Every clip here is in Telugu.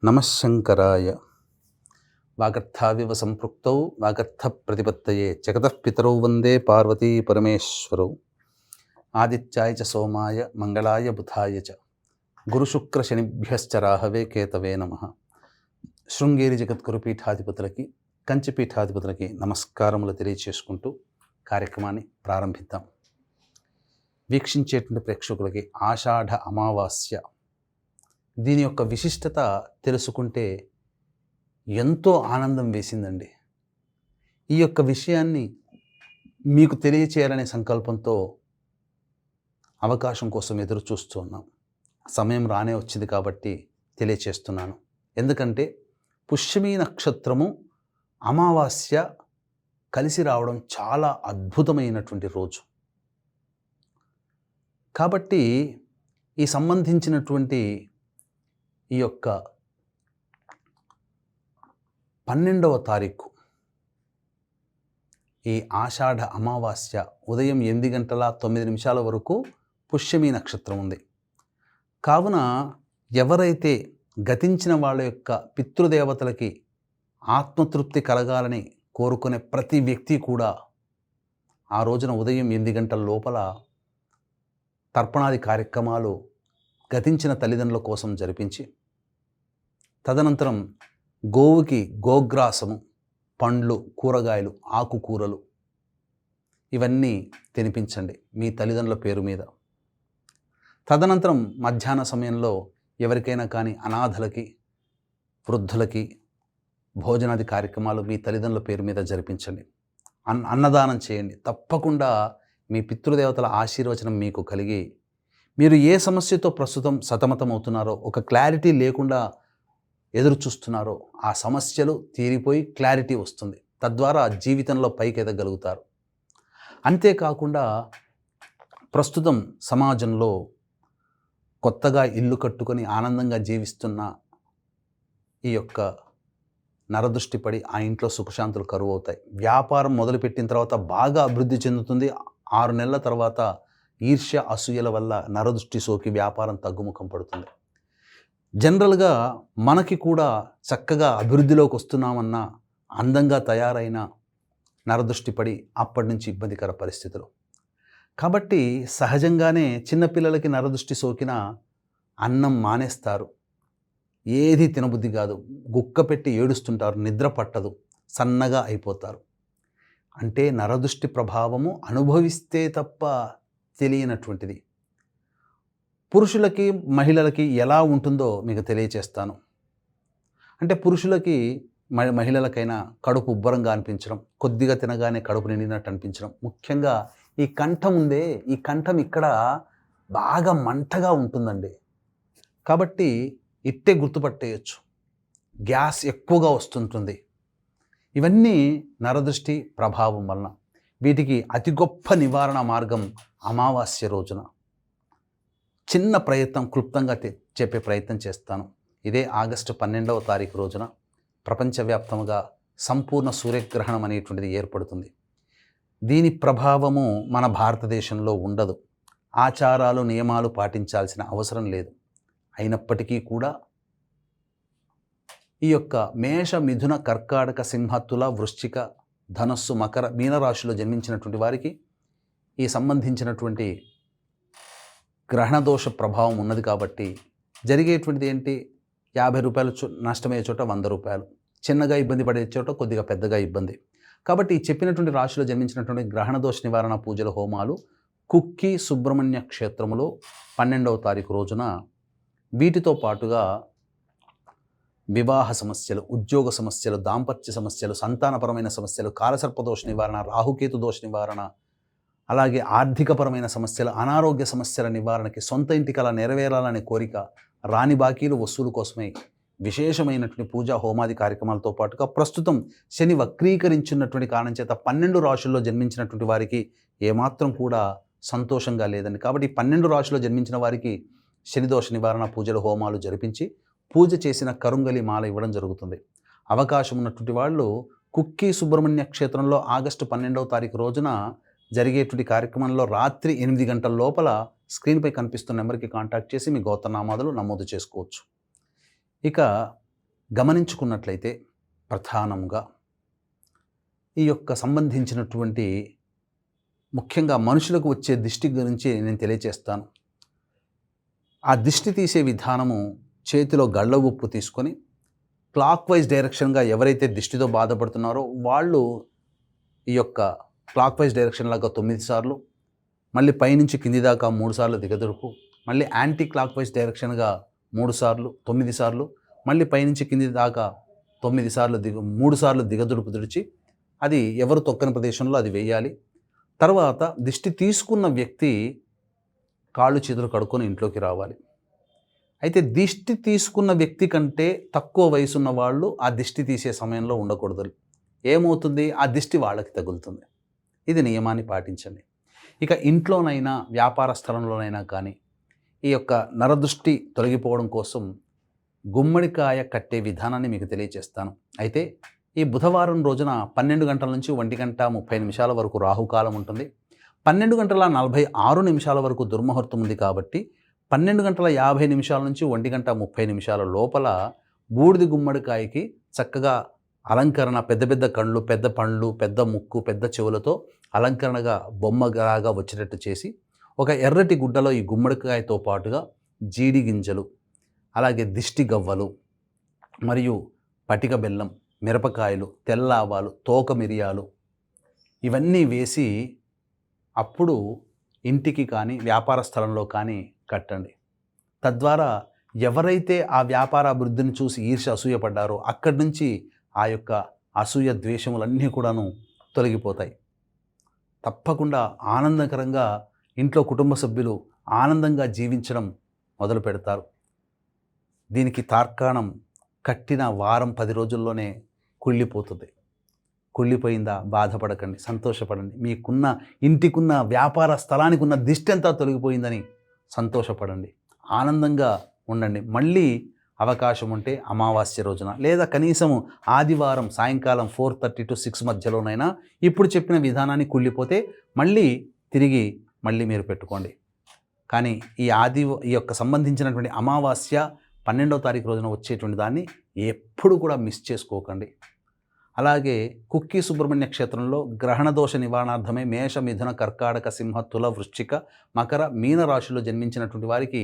నమఃశంకరాయ. వాగర్థావివ సంపృక్తౌ వాగర్థ ప్రతిపత్తయే జగతః పితరౌ వందే పార్వతీ పరమేశ్వరౌ. ఆదిత్యాయ చ సోమాయ మంగళాయ బుధాయ చ గురుశుక్ర శనిభ్యశ్చ రాహవే కేతవే నమః. శృంగేరి జగద్గురు పీఠాధిపతులకి, కంచి పీఠాధిపతులకి నమస్కారములు తెలియచేసుకుంటూ కార్యక్రమాన్ని ప్రారంభిద్దాం. వీక్షించేటువంటి ప్రేక్షకులకి ఆషాఢ అమావాస్య, దీని యొక్క విశిష్టత తెలుసుకుంటే ఎంతో ఆనందం వేసిందండి. ఈ యొక్క విషయాన్ని మీకు తెలియచేయాలనే సంకల్పంతో అవకాశం కోసం ఎదురు చూస్తూ ఉన్నాం. సమయం రానే వచ్చింది కాబట్టి తెలియచేస్తున్నాను. ఎందుకంటే పుష్యమీ నక్షత్రము అమావాస్య కలిసి రావడం చాలా అద్భుతమైనటువంటి రోజు. కాబట్టి ఈ సంబంధించినటువంటి ఈ యొక్క 12వ తారీఖు ఈ ఆషాఢ అమావాస్య ఉదయం 8:09 వరకు పుష్యమీ నక్షత్రం ఉంది. కావున ఎవరైతే గతించిన వాళ్ళ యొక్క పితృదేవతలకి ఆత్మతృప్తి కలగాలని కోరుకునే ప్రతి వ్యక్తి కూడా ఆ రోజున ఉదయం 8 గంటల లోపల తర్పణాది కార్యక్రమాలు గతించిన తల్లిదండ్రుల కోసం జరిపించి, తదనంతరం గోవుకి గోగ్రాసము, పండ్లు, కూరగాయలు, ఆకుకూరలు ఇవన్నీ తినిపించండి మీ తల్లిదండ్రుల పేరు మీద. తదనంతరం మధ్యాహ్న సమయంలో ఎవరికైనా కానీ అనాథలకి, వృద్ధులకి భోజనాది కార్యక్రమాలు మీ తల్లిదండ్రుల పేరు మీద జరిపించండి. అన్నదానం చేయండి. తప్పకుండా మీ పితృదేవతల ఆశీర్వచనం మీకు కలిగి, మీరు ఏ సమస్యతో ప్రస్తుతం సతమతమవుతున్నారో, ఒక క్లారిటీ లేకుండా ఎదురు చూస్తున్నారో, ఆ సమస్యలు తీరిపోయి క్లారిటీ వస్తుంది. తద్వారా జీవితంలో పైకి ఎదగలుగుతారు. అంతేకాకుండా ప్రస్తుతం సమాజంలో కొత్తగా ఇల్లు కట్టుకొని ఆనందంగా జీవిస్తున్న ఈ యొక్క నరదృష్టి పడి ఆ ఇంట్లో సుఖశాంతులు కరువు అవుతాయి. వ్యాపారం మొదలుపెట్టిన తర్వాత బాగా అభివృద్ధి చెందుతుంది. 6 నెలల తర్వాత ఈర్ష్య, అసూయల వల్ల నరదృష్టి సోకి వ్యాపారం తగ్గుముఖం పడుతుంది. జనరల్గా మనకి కూడా చక్కగా అభివృద్ధిలోకి వస్తున్నామన్నా అందంగా తయారైన నరదృష్టి పడి అప్పటి నుంచి ఇబ్బందికర పరిస్థితులు. కాబట్టి సహజంగానే చిన్నపిల్లలకి నరదృష్టి సోకిన అన్నం మానేస్తారు, ఏది తినబుద్ధి కాదు, గుక్క పెట్టి ఏడుస్తుంటారు, నిద్ర పట్టదు, సన్నగా అయిపోతారు. అంటే నరదృష్టి ప్రభావము అనుభవిస్తే తప్ప తెలియనటువంటిది. పురుషులకి, మహిళలకి ఎలా ఉంటుందో మీకు తెలియచేస్తాను. అంటే పురుషులకి, మహిళలకైనా కడుపు ఉబ్బరంగా అనిపించడం, కొద్దిగా తినగానే కడుపు నిండినట్టు అనిపించడం, ముఖ్యంగా ఈ కంఠం ఉందే, ఈ కంఠం ఇక్కడ బాగా మంటగా ఉంటుందండి. కాబట్టి ఇట్టే గుర్తుపట్టేయచ్చు. గ్యాస్ ఎక్కువగా వస్తుంటుంది. ఇవన్నీ నరదృష్టి ప్రభావం వలన. వీటికి అతి గొప్ప నివారణ మార్గం అమావాస్య రోజున చిన్న ప్రయత్నం క్లుప్తంగా చెప్పే ప్రయత్నం చేస్తాను. ఇదే ఆగస్టు 12వ తారీఖు రోజున ప్రపంచవ్యాప్తంగా సంపూర్ణ సూర్యగ్రహణం అనేటువంటిది ఏర్పడుతుంది. దీని ప్రభావము మన భారతదేశంలో ఉండదు. ఆచారాలు, నియమాలు పాటించాల్సిన అవసరం లేదు. అయినప్పటికీ కూడా ఈ యొక్క మేష, మిథున, కర్కాటక, సింహ, తుల, వృశ్చిక, ధనస్సు, మకర, మీనరాశిలో జన్మించినటువంటి వారికి ఈ సంబంధించినటువంటి గ్రహణదోష ప్రభావం ఉన్నది. కాబట్టి జరిగేటువంటిది ఏంటి, 50 రూపాయలు నష్టమయ్యే చోట 100 రూపాయలు, చిన్నగా ఇబ్బంది పడే చోట కొద్దిగా పెద్దగా ఇబ్బంది. కాబట్టి చెప్పినటువంటి రాశిలో జన్మించినటువంటి గ్రహణదోష నివారణ పూజల హోమాలు కుక్కి సుబ్రహ్మణ్య క్షేత్రములో 12వ తారీఖు రోజున, వీటితో పాటుగా వివాహ సమస్యలు, ఉద్యోగ సమస్యలు, దాంపత్య సమస్యలు, సంతానపరమైన సమస్యలు, కాలసర్పదోష నివారణ, రాహుకేతు దోష నివారణ, అలాగే ఆర్థికపరమైన సమస్యలు, అనారోగ్య సమస్యల నివారణకి, సొంత ఇంటికి అలా నెరవేరాలనే కోరిక, రాని బాకీలు వసూలు కోసమై విశేషమైనటువంటి పూజా హోమాది కార్యక్రమాలతో పాటుగా ప్రస్తుతం శని వక్రీకరించున్నటువంటి కారణం చేత 12 రాశుల్లో జన్మించినటువంటి వారికి ఏమాత్రం కూడా సంతోషంగా లేదండి. కాబట్టి 12 రాశుల్లో జన్మించిన వారికి శనిదోష నివారణ పూజలు హోమాలు జరిపించి పూజ చేసిన కరుంగలి మాల ఇవ్వడం జరుగుతుంది. అవకాశం ఉన్నటువంటి వాళ్ళు కుక్కి సుబ్రహ్మణ్య క్షేత్రంలో ఆగస్టు 12వ తారీఖు రోజున జరిగేటువంటి కార్యక్రమంలో రాత్రి 8 గంటల లోపల స్క్రీన్పై కనిపిస్తున్న నెంబర్కి కాంటాక్ట్ చేసి మీ గోత్రనామాదులు నమోదు చేసుకోవచ్చు. ఇక గమనించుకున్నట్లయితే ప్రధానంగా ఈ యొక్క సంబంధించినటువంటి ముఖ్యంగా మనుషులకు వచ్చే దిష్టి గురించి నేను తెలియచేస్తాను. ఆ దిష్టి తీసే విధానము, చేతిలో గళ్ళ ఉప్పు తీసుకొని క్లాక్ వైజ్ డైరెక్షన్గా ఎవరైతే దిష్టితో బాధపడుతున్నారో వాళ్ళు ఈ యొక్క క్లాక్ వైజ్ డైరెక్షన్ లాగా 9 సార్లు, మళ్ళీ పైనుంచి కింది దాకా 3 సార్లు దిగదురుపు, మళ్ళీ యాంటీ క్లాక్ వైజ్ డైరెక్షన్గా 3 సార్లు 9 సార్లు, మళ్ళీ పైనుంచి కింది దాకా 9 సార్లు 3 సార్లు దిగదురుపు తుడిచి అది ఎవరు తొక్కని ప్రదేశంలో అది వేయాలి. తర్వాత దిష్టి తీసుకున్న వ్యక్తి కాళ్ళు చేతులు కడుక్కొని ఇంట్లోకి రావాలి. అయితే దిష్టి తీసుకున్న వ్యక్తి కంటే తక్కువ వయసున్న వాళ్ళు ఆ దిష్టి తీసే సమయంలో ఉండకూడదు. ఏమవుతుంది? ఆ దిష్టి వాళ్ళకి తగులుతుంది. ఇది నియమాన్ని పాటించండి. ఇక ఇంట్లోనైనా వ్యాపార స్థలంలోనైనా కానీ ఈ యొక్క నరదృష్టి తొలగిపోవడం కోసం గుమ్మడికాయ కట్టే విధానాన్ని మీకు తెలియజేస్తాను. అయితే ఈ బుధవారం రోజున 12 గంటల నుంచి 1:30 వరకు రాహుకాలం ఉంటుంది. 12:46 వరకు దుర్ముహూర్తం ఉంది కాబట్టి 12:50 నుంచి 1:30 లోపల బూడిద గుమ్మడికాయకి చక్కగా అలంకరణ, పెద్ద పెద్ద కళ్ళు, పెద్ద పండ్లు, పెద్ద ముక్కు, పెద్ద చెవులతో అలంకరణగా బొమ్మలాగా వచ్చేటట్టు చేసి ఒక ఎర్రటి గుడ్డలో ఈ గుమ్మడికాయతో పాటుగా జీడి గింజలు, అలాగే దిష్టి గవ్వలు మరియు పటిక బెల్లం, మిరపకాయలు, తెల్ల ఆవాలు, తోక మిరియాలు ఇవన్నీ వేసి అప్పుడు ఇంటికి కానీ వ్యాపార స్థలంలో కానీ కట్టండి. తద్వారా ఎవరైతే ఆ వ్యాపార అభివృద్ధిని చూసి ఈర్ష్య అసూయపడ్డారో అక్కడి నుంచి ఆ యొక్క అసూయ ద్వేషములన్నీ కూడాను తొలగిపోతాయి. తప్పకుండా ఆనందకరంగా ఇంట్లో కుటుంబ సభ్యులు ఆనందంగా జీవించడం మొదలు పెడతారు. దీనికి తార్కాణం కట్టిన వారం 10 రోజుల్లోనే కుళ్ళిపోతుంది. కుళ్ళిపోయిందా? బాధపడకండి, సంతోషపడండి. మీకున్న ఇంటికున్న వ్యాపార స్థలానికి ఉన్న దిష్టి అంతా తొలగిపోయిందని సంతోషపడండి, ఆనందంగా ఉండండి. మళ్ళీ అవకాశం ఉంటే అమావాస్య రోజున లేదా కనీసం ఆదివారం సాయంకాలం 4:30 to 6 మధ్యలోనైనా ఇప్పుడు చెప్పిన విధానాన్ని కుళ్ళిపోతే మళ్ళీ మీరు పెట్టుకోండి. కానీ ఈ యొక్క సంబంధించినటువంటి అమావాస్య 12వ తారీఖు రోజున వచ్చేటువంటి దాన్ని ఎప్పుడు కూడా మిస్ చేసుకోకండి. అలాగే కుక్కి సుబ్రహ్మణ్య క్షేత్రంలో గ్రహణ దోష నివారణార్థమై మేష, మిథున, కర్కాటక, సింహ, తుల, వృశ్చిక, మకర, మీన రాశిలో జన్మించినటువంటి వారికి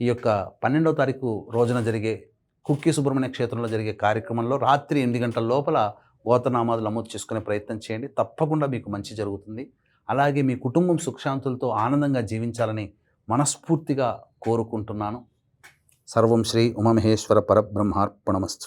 ఈ యొక్క 12వ తారీఖు రోజున జరిగే కుక్కి సుబ్రహ్మణ్య క్షేత్రంలో జరిగే కార్యక్రమంలో రాత్రి 8 గంటల లోపల గోత్రనామాలు నమోదు చేసుకునే ప్రయత్నం చేయండి. తప్పకుండా మీకు మంచి జరుగుతుంది. అలాగే మీ కుటుంబం సుఖశాంతులతో ఆనందంగా జీవించాలని మనస్ఫూర్తిగా కోరుకుంటున్నాను. సర్వం శ్రీ ఉమామహేశ్వర పరబ్రహ్మార్పణమస్తు.